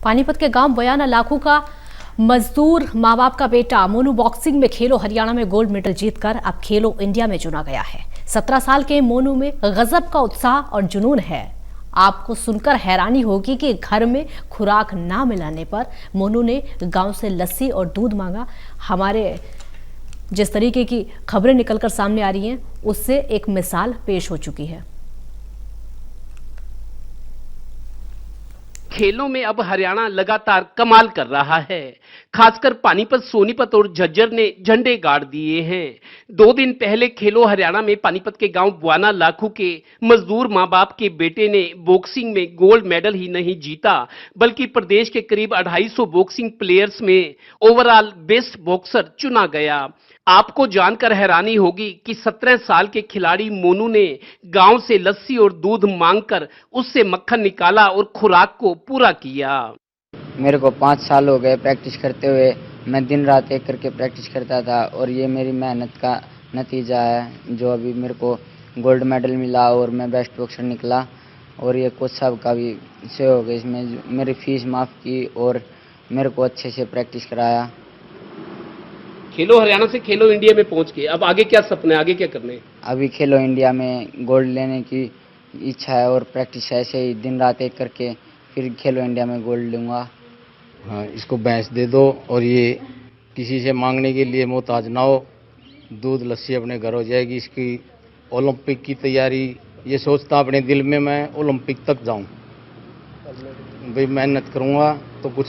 पानीपत के गांव बयाना लाखू का मजदूर माँ बाप का बेटा मोनू बॉक्सिंग में खेलो हरियाणा में गोल्ड मेडल जीतकर अब खेलो इंडिया में चुना गया है। 17 साल के मोनू में गजब का उत्साह और जुनून है। आपको सुनकर हैरानी होगी कि घर में खुराक ना मिलने पर मोनू ने गांव से लस्सी और दूध मांगा। हमारे जिस तरीके की खबरें निकलकर सामने आ रही हैं उससे एक मिसाल पेश हो चुकी है। खेलों में अब हरियाणा लगातार कमाल कर रहा है। खासकर पानीपत, सोनीपत और झज्जर ने झंडे गाड़ दिए हैं। 2 दिन पहले खेलो हरियाणा में पानीपत के गांव बयाना लाखू के मजदूर मां बाप के बेटे ने बॉक्सिंग में गोल्ड मेडल ही नहीं जीता, बल्कि प्रदेश के करीब 250 बॉक्सिंग प्लेयर्स में ओवरऑल बेस्ट बॉक्सर चुना गया। आपको जानकर हैरानी होगी कि 17 साल के खिलाड़ी मोनू ने गांव से लस्सी और दूध मांगकर उससे मक्खन निकाला और खुराक को पूरा किया। मेरे को 5 साल हो गए प्रैक्टिस करते हुए। मैं दिन रात एक करके प्रैक्टिस करता था और ये मेरी मेहनत का नतीजा है जो अभी मेरे को गोल्ड मेडल मिला और मैं बेस्ट बॉक्सर निकला। और ये कोच साहब का भी सहयोग है इसमें, मेरी फीस माफ़ की और मेरे को अच्छे से प्रैक्टिस कराया। खेलो हरियाणा से खेलो इंडिया में पहुंच के अब आगे क्या सपने, आगे क्या करने? अभी खेलो इंडिया में गोल्ड लेने की इच्छा है और प्रैक्टिस ऐसे ही दिन रात एक करके फिर खेलो इंडिया में गोल्ड लूँगा। हाँ, इसको भैंस दे दो और ये किसी से मांगने के लिए मोहताज ना हो, दूध लस्सी अपने घर हो जाएगी। इसकी ओलंपिक की तैयारी ये सोचता अपने दिल में मैं ओलंपिक तक जाऊं। भाई मेहनत करूंगा तो कुछ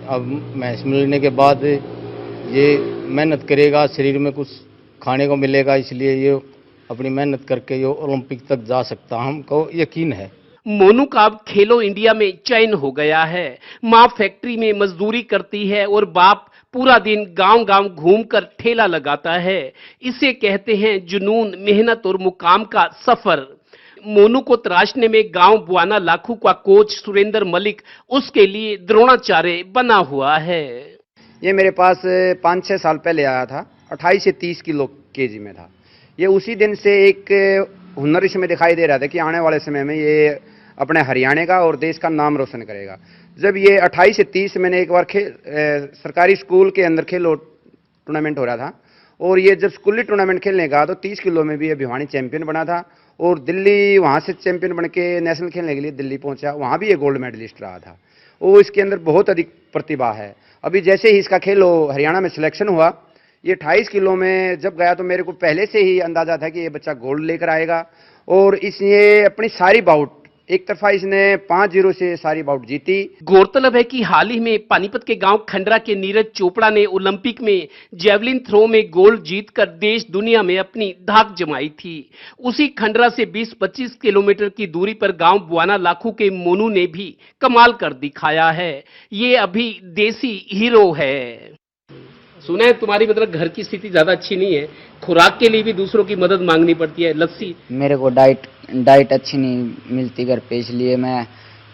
अब भैंस मिलने के बाद ये मेहनत करेगा, शरीर में कुछ खाने को मिलेगा, इसलिए ये अपनी मेहनत करके ये ओलंपिक तक जा सकता, हमको यकीन है। मोनू का अब खेलो इंडिया में चयन हो गया है। मां फैक्ट्री में मजदूरी करती है और बाप पूरा दिन गांव-गांव घूमकर ठेला लगाता है। इसे कहते हैं जुनून, मेहनत और मुकाम का सफर। मोनू को तराशने में गांव बयाना लाखू का कोच सुरेंद्र मलिक उसके लिए द्रोणाचार्य बना हुआ है। ये मेरे पास 5-6 साल पहले आया था, 28 से 30 किलो केजी में था। ये उसी दिन से एक हुनर इसमें दिखाई दे रहा था कि आने वाले समय में ये अपने हरियाणा का और देश का नाम रोशन करेगा। जब ये 28 से 30 मैंने एक बार सरकारी स्कूल के अंदर खेलो टूर्नामेंट हो रहा था और ये जब स्कूली टूर्नामेंट खेलने का तो 30 किलो में भी ये भिवानी चैंपियन बना था और दिल्ली वहाँ से चैंपियन बन के नेशनल खेलने के लिए दिल्ली पहुँचा, वहाँ भी ये गोल्ड मेडलिस्ट रहा था। वो इसके अंदर बहुत अधिक प्रतिभा है। अभी जैसे ही इसका खेलो हरियाणा में सिलेक्शन हुआ, ये 28 किलो में जब गया तो मेरे को पहले से ही अंदाजा था कि ये बच्चा गोल्ड लेकर आएगा। और इसने अपनी सारी बाउट एक तरफा इसने 5-0 से सारी बाउट जीती। गौरतलब है कि हाल ही में पानीपत के गांव खंडरा के नीरज चोपड़ा ने ओलंपिक में जेवलिन थ्रो में गोल्ड जीतकर देश दुनिया में अपनी धाक जमाई थी। उसी खंडरा से 20-25 किलोमीटर की दूरी पर गांव बयाना लाखू के मोनू ने भी कमाल कर दिखाया है। ये अभी देसी हीरो है। सुना है तुम्हारी मतलब घर की स्थिति ज्यादा अच्छी नहीं है, खुराक के लिए भी दूसरों की मदद मांगनी पड़ती है, लस्सी। मेरे को डाइट अच्छी नहीं मिलती घर पे, इसलिए मैं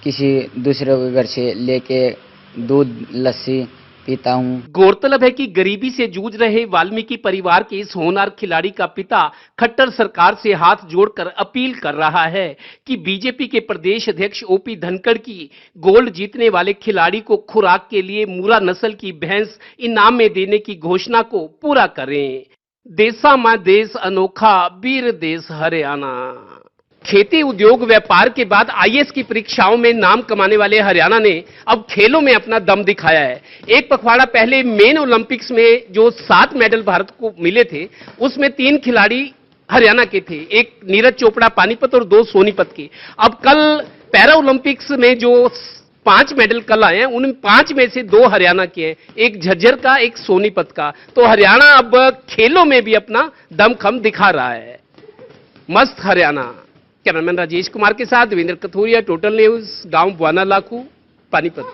किसी दूसरे के घर से लेके दूध लस्सी पीता हूँ। गौरतलब है कि गरीबी से जूझ रहे वाल्मीकि परिवार के इस होनहार खिलाड़ी का पिता खट्टर सरकार से हाथ जोड़कर अपील कर रहा है कि बीजेपी के प्रदेश अध्यक्ष ओपी धनखड़ की गोल्ड जीतने वाले खिलाड़ी को खुराक के लिए मूरा नस्ल की भैंस इनाम में देने की घोषणा को पूरा करें। देसा मां देश अनोखा, वीर देश हरियाणा। खेती, उद्योग, व्यापार के बाद आईएएस की परीक्षाओं में नाम कमाने वाले हरियाणा ने अब खेलों में अपना दम दिखाया है। एक पखवाड़ा पहले मेन ओलंपिक्स में जो 7 मेडल भारत को मिले थे उसमें 3 खिलाड़ी हरियाणा के थे, एक नीरज चोपड़ा पानीपत और 2 सोनीपत के। अब कल पैरा ओलंपिक्स में जो 5 मेडल कल आए हैं उन 5 में से 2 हरियाणा के हैं, एक झज्जर का, एक सोनीपत का। तो हरियाणा अब खेलों में भी अपना दमखम दिखा रहा है। मस्त हरियाणा। कैमरामैन राजेश कुमार के साथ देवेंद्र कथोरिया, टोटल न्यूज, गांव बयाना लाखू, पानीपत।